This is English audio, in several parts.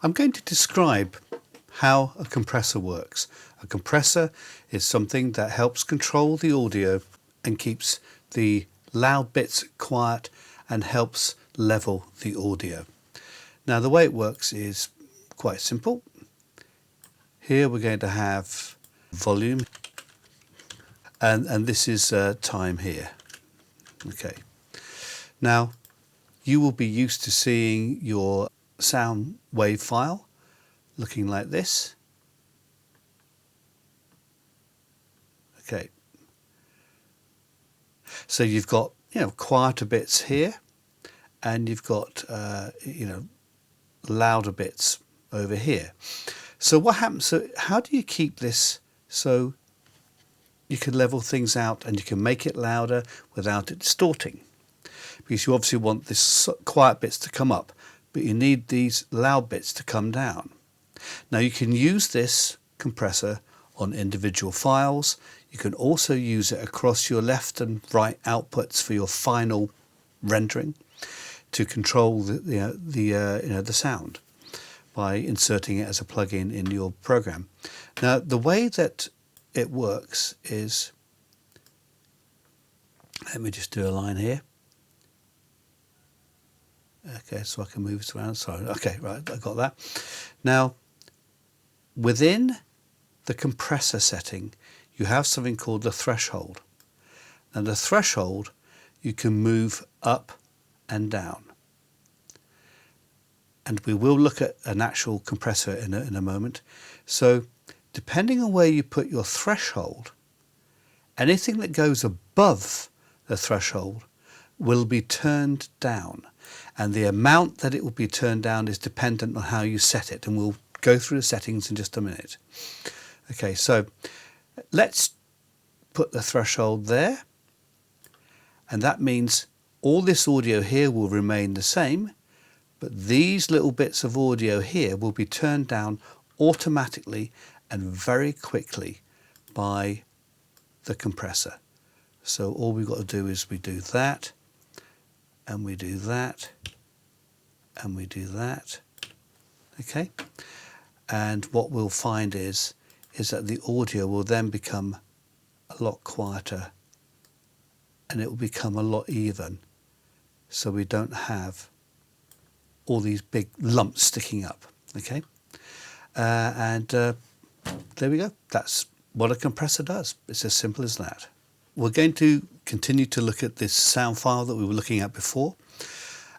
I'm going to describe how a compressor works. A compressor is something that helps control the audio and keeps the loud bits quiet and helps level the audio. Now the way it works is quite simple. Here we're going to have volume and this is time here. Okay. Now you will be used to seeing your sound wave file looking like this. Okay. So you've got, quieter bits here and you've got, louder bits over here. So what happens, so how do you keep this so you can level things out and you can make it louder without it distorting? Because you obviously want this quiet bits to come up, but you need these loud bits to come down. Now you can use this compressor on individual files. You can also use it across your left and right outputs for your final rendering to control the sound by inserting it as a plugin in your program. Now the way that it works is, let me just do a line here. Okay, so I can move it around. Sorry. Okay, right, I got that. Now, within the compressor setting, you have something called the threshold. And the threshold, you can move up and down. And we will look at an actual compressor in a moment. So, depending on where you put your threshold, anything that goes above the threshold will be turned down. And the amount that it will be turned down is dependent on how you set it. And we'll go through the settings in just a minute. Okay, so let's put the threshold there. And that means all this audio here will remain the same, but these little bits of audio here will be turned down automatically and very quickly by the compressor. So all we've got to do is we do that, and we do that, and we do that. Okay, and what we'll find is that the audio will then become a lot quieter and it will become a lot even, so we don't have all these big lumps sticking up. Okay, there we go. That's what a compressor does. It's as simple as that. We're going to continue to look at this sound file that we were looking at before,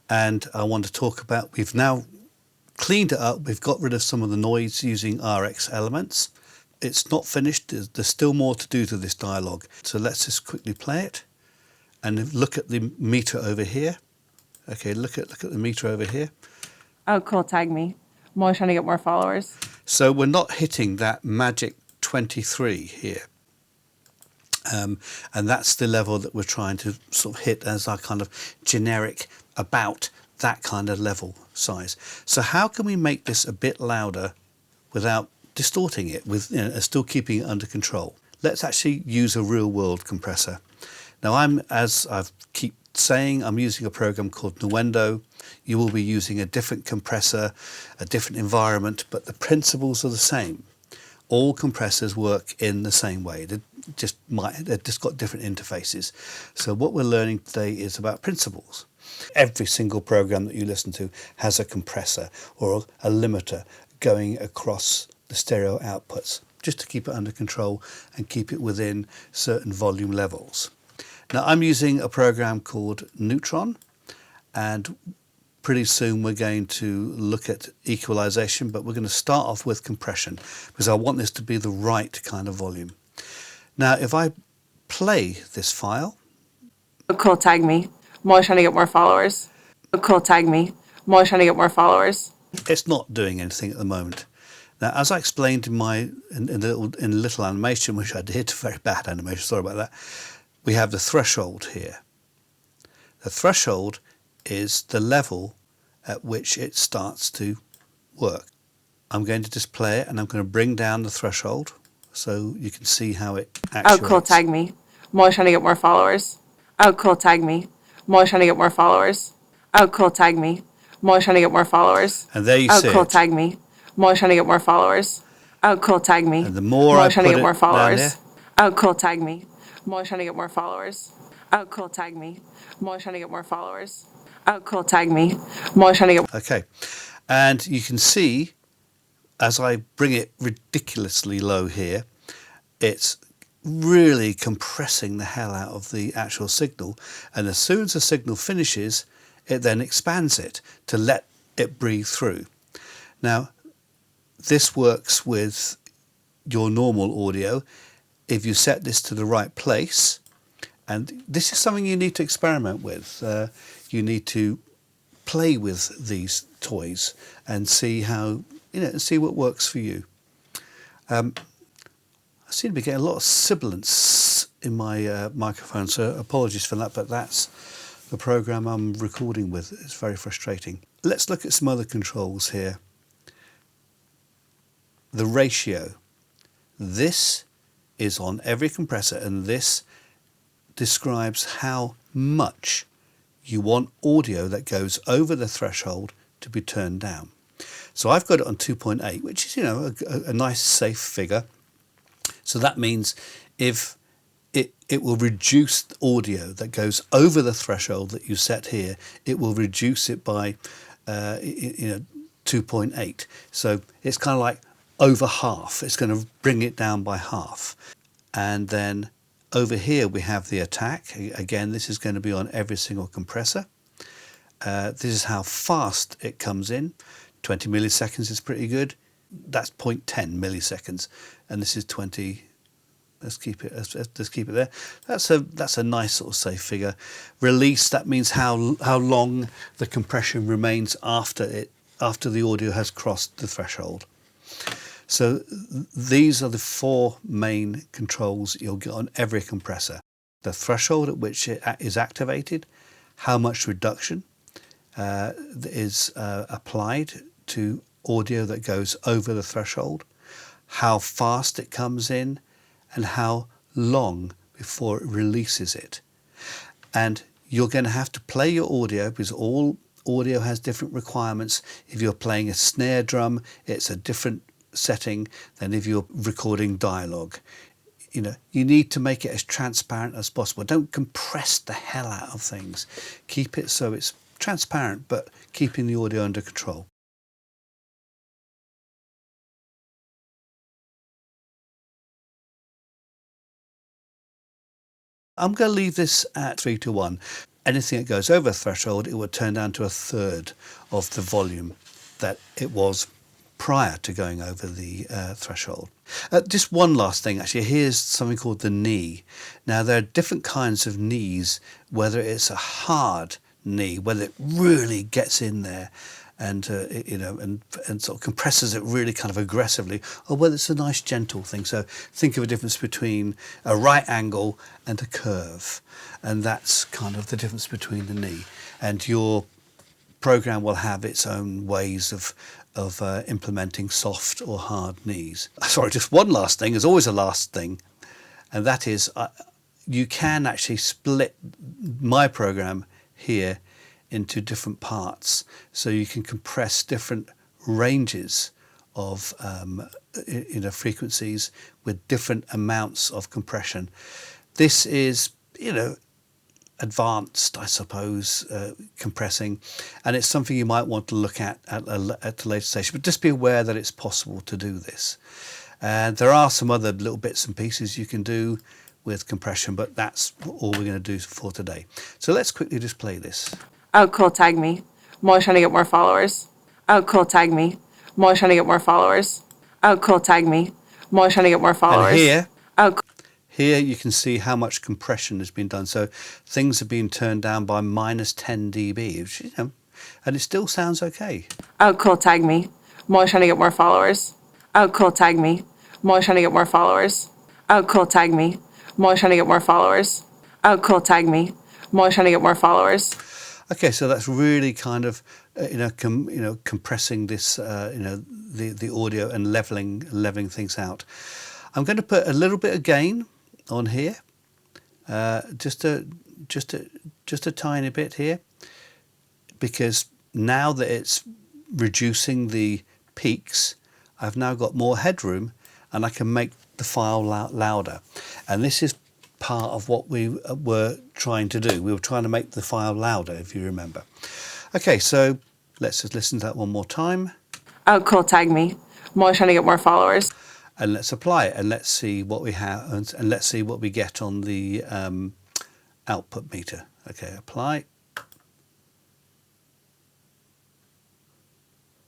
and I want to talk about, we've now cleaned it up, we've got rid of some of the noise using RX elements. It's not finished, there's still more to do to this dialogue. So let's just quickly play it and look at the meter over here. Okay, look at the meter over here. Oh, cool, tag me. I'm always trying to get more followers. So we're not hitting that magic 23 here. And that's the level that we're trying to sort of hit as our kind of generic about that kind of level size. So how can we make this a bit louder without distorting it, with still keeping it under control? Let's actually use a real world compressor. Now as I keep saying, I'm using a program called Nuendo. You will be using a different compressor, a different environment, but the principles are the same. All compressors work in the same way. They've just got different interfaces. So what we're learning today is about principles. Every single program that you listen to has a compressor or a limiter going across the stereo outputs, just to keep it under control and keep it within certain volume levels. Now I'm using a program called Neutron, and pretty soon we're going to look at equalization, but we're going to start off with compression because I want this to be the right kind of volume. Now if I play this file. Oh, cool, tag me. I'm always trying to get more followers. Oh, cool, tag me. I'm always trying to get more followers. It's not doing anything at the moment. Now, as I explained in a little animation, which I did, very bad animation, sorry about that, we have the threshold here. The threshold is the level at which it starts to work. I'm going to just play it and I'm going to bring down the threshold so you can see how it actuates. Oh, cool, tag me. I'm always trying to get more followers. Oh, cool, tag me. I'm always trying to get more followers. Oh, cool, tag me. I'm always trying to get more followers. And there you Oh, see cool. it. Tag me. I'm always trying to get more followers. Oh, cool. Tag me. And the more I'm I always trying to put get more it down here, followers. Oh, cool. Tag me. I'm always trying to get more followers. Oh, cool. Tag me. I'm always trying to get more followers. Oh, cool. Tag me. I'm always trying to get. okay. And you can see as I bring it ridiculously low here, it's really compressing the hell out of the actual signal. And as soon as the signal finishes, it then expands it to let it breathe through. Now, this works with your normal audio if you set this to the right place. And this is something you need to experiment with. You need to play with these toys and see how, see what works for you. I seem to be getting a lot of sibilance in my microphone, so apologies for that, but that's the program I'm recording with. It's very frustrating. Let's look at some other controls here. The ratio. This is on every compressor, and this describes how much you want audio that goes over the threshold to be turned down. So I've got it on 2.8, which is, a nice safe figure. So that means if it will reduce audio that goes over the threshold that you set here, it will reduce it by 2.8. So it's kind of like over half. It's going to bring it down by half. And then over here we have the attack. Again, this is going to be on every single compressor. This is how fast it comes in. 20 milliseconds is pretty good. That's 0.10 milliseconds, and this is 20. Let's keep it there. That's a nice sort of safe figure. Release, that means how long the compression remains after the audio has crossed the threshold. So these are the four main controls you'll get on every compressor: the threshold at which it is activated, how much reduction is applied to audio that goes over the threshold, how fast it comes in, and how long before it releases it. And you're going to have to play your audio, because all audio has different requirements. If you're playing a snare drum, it's a different setting than if you're recording dialogue. You need to make it as transparent as possible. Don't compress the hell out of things. Keep it so it's transparent, but keeping the audio under control. I'm going to leave this at 3:1. Anything that goes over a threshold, it would turn down to a third of the volume that it was prior to going over the threshold. Just one last thing, actually. Here's something called the knee. Now, there are different kinds of knees, whether it's a hard knee, whether it really gets in there and sort of compresses it really kind of aggressively, or whether it's a nice gentle thing. So think of a difference between a right angle and a curve, and that's kind of the difference between the knee. And your program will have its own ways of implementing soft or hard knees. Sorry, just one last thing. There's always a last thing, and that is you can actually split my program here into different parts, so you can compress different ranges of frequencies with different amounts of compression. This is advanced, I suppose, compressing, and it's something you might want to look at a later stage, but just be aware that it's possible to do this. And there are some other little bits and pieces you can do with compression, but that's all we're going to do for today. So let's quickly just play this. Oh, cool. Tag me. I'm always trying to get more followers. Oh, cool. Tag me. I'm always trying to get more followers. Oh, cool. Tag me. I'm always trying to get more followers. And here, oh, here you can see how much compression has been done. So things have been turned down by minus 10 dB, which, and it still sounds okay. Oh, cool. Tag me. I'm always trying to get more followers. Oh, cool. Tag me. I'm always trying to get more followers. Oh, cool. Tag me. I'm always trying to get more followers. Oh, cool. Tag me. I'm always trying to get more followers. Okay, so that's really kind of compressing this the audio and leveling things out. I'm going to put a little bit of gain on here, just a tiny bit here, because now that it's reducing the peaks, I've now got more headroom and I can make the file louder. And this is part of what we were trying to do. We were trying to make the file louder, if you remember. Okay, so let's just listen to that one more time. Oh, cool. Tag me. I'm always trying to get more followers. And let's apply it and let's see what we have, and let's see what we get on the output meter. Okay, apply.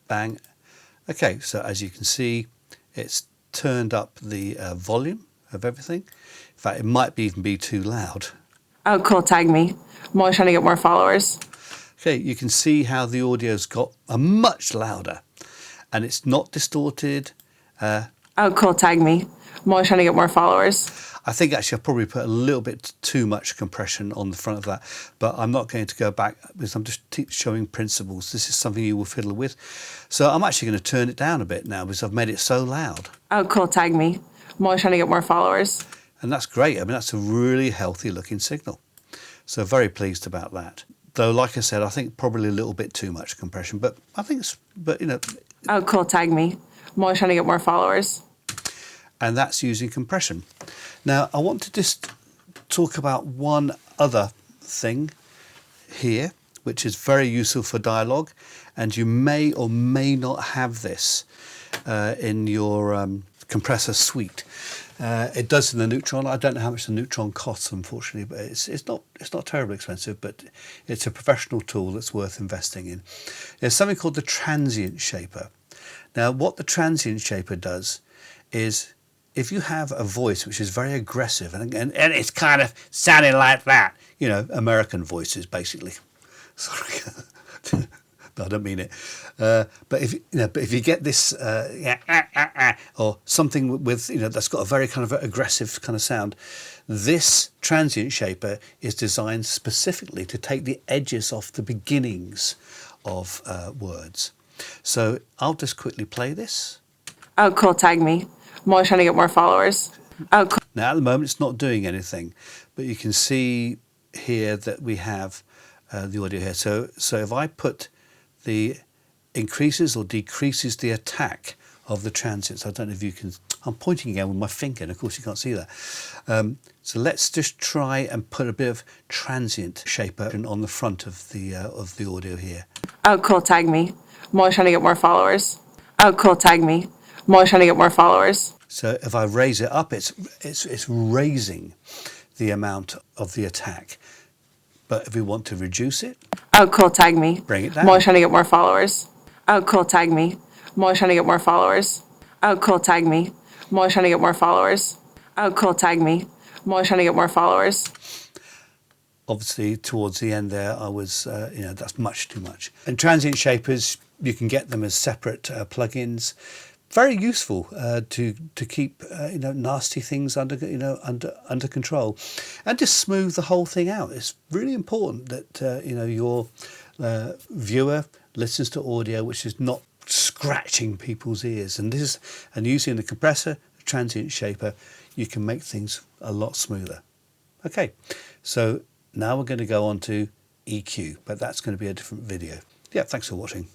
Bang. Okay, so as you can see, it's turned up the volume of everything. In fact, it might even be too loud. Oh, cool. Tag me. I'm always trying to get more followers. Okay, you can see how the audio's got much louder and it's not distorted. Oh, cool. Tag me. I'm always trying to get more followers. I think actually I probably put a little bit too much compression on the front of that, but I'm not going to go back because I'm just showing principles. This is something you will fiddle with. So I'm actually going to turn it down a bit now because I've made it so loud. Oh, cool. Tag me. I'm always trying to get more followers. And that's great. I mean, that's a really healthy looking signal. So very pleased about that. Though, like I said, I think probably a little bit too much compression, but I think it's, but you know. Oh, cool. Tag me. I'm always trying to get more followers. And that's using compression. Now, I want to just talk about one other thing here, which is very useful for dialogue, and you may or may not have this in your compressor suite. It does in the Neutron. I don't know how much the Neutron costs, unfortunately, but it's not terribly expensive, but it's a professional tool that's worth investing in. There's something called the transient shaper. Now, what the transient shaper does is, if you have a voice which is very aggressive and it's kind of sounding like that, you know, American voices basically. Sorry, no, I don't mean it. But if you get this or something with, you know, that's got a very kind of aggressive kind of sound, this transient shaper is designed specifically to take the edges off the beginnings of words. So I'll just quickly play this. Oh, cool. Tag me. I'm always trying to get more followers. Oh, cool. Now, at the moment, it's not doing anything, but you can see here that we have the audio here. So if I put the increases or decreases the attack of the transients, I don't know if you can, I'm pointing again with my finger, and of course you can't see that. So let's just try and put a bit of transient shaper on the front of the audio here. Oh, cool. Tag me. I'm always trying to get more followers. Oh, cool. Tag me. I'm always trying to get more followers. So if I raise it up, it's raising the amount of the attack. But if we want to reduce it, oh, cool. Tag me. Bring it down. I'm always trying to get more followers. Oh, cool. Tag me. I'm always trying to get more followers. Oh, cool. Tag me. I'm always trying to get more followers. Oh, cool. Tag me. I'm always trying to get more followers. Obviously, towards the end there, I was, that's much too much. And transient shapers, you can get them as separate plugins. Very useful to keep nasty things under control, and just smooth the whole thing out. It's really important that your viewer listens to audio which is not scratching people's ears. And using the compressor, the transient shaper, you can make things a lot smoother. Okay, so now we're going to go on to EQ, but that's going to be a different video. Yeah, thanks for watching.